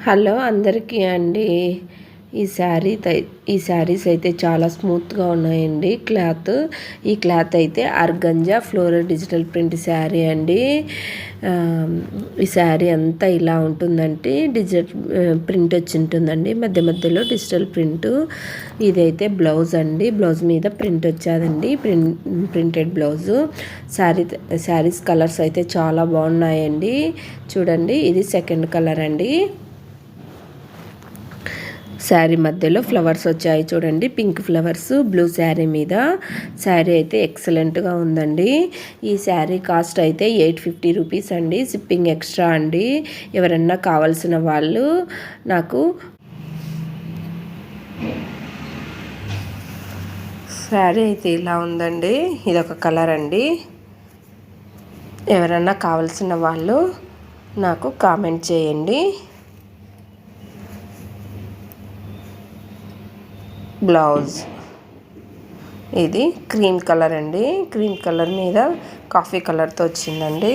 Hello అందరికీ అండి. ఈ శారీస్ అయితే చాలా స్మూత్గా ఉన్నాయండి. ఈ క్లాత్ అయితే organza floral digital print sari అండి. ఈ శారీ అంతా ఇలా ఉంటుందంటే డిజిటల్ ప్రింట్ వచ్చి ఉంటుందండి. మధ్య మధ్యలో డిజిటల్ ప్రింట్. ఇదైతే బ్లౌజ్ అండి. బ్లౌజ్ మీద ప్రింట్ వచ్చాదండి. Printed blouse. శారీస్ కలర్స్ అయితే చాలా బాగున్నాయండి. చూడండి, ఇది సెకండ్ కలర్ అండి. శారీ మధ్యలో ఫ్లవర్స్ వచ్చాయి చూడండి, పింక్ ఫ్లవర్స్ బ్లూ శారీ మీద. శారీ అయితే ఎక్సలెంట్గా ఉందండి. ఈ శారీ కాస్ట్ అయితే 850 రూపీస్ అండి. షిప్పింగ్ ఎక్స్ట్రా అండి. ఎవరన్నా కావాల్సిన వాళ్ళు నాకు శారీ అయితే ఇలా ఉందండి. ఇదొక కలర్ అండి. ఎవరన్నా కావాల్సిన వాళ్ళు నాకు కామెంట్ చేయండి. బ్లౌజ్ ఇది క్రీమ్ కలర్ అండి. క్రీమ్ కలర్ మీద కాఫీ కలర్తో వచ్చిందండి.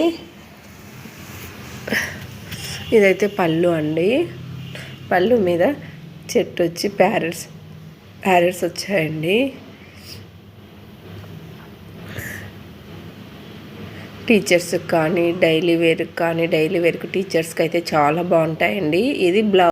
ఇదైతే పళ్ళు అండి. పళ్ళు మీద చెట్టు వచ్చి ప్యారెట్స్ వచ్చాయండి. టీచర్స్కి కానీ డైలీ వేర్కి టీచర్స్కి అయితే చాలా బాగుంటాయండి. ఇది బ్లౌజ్.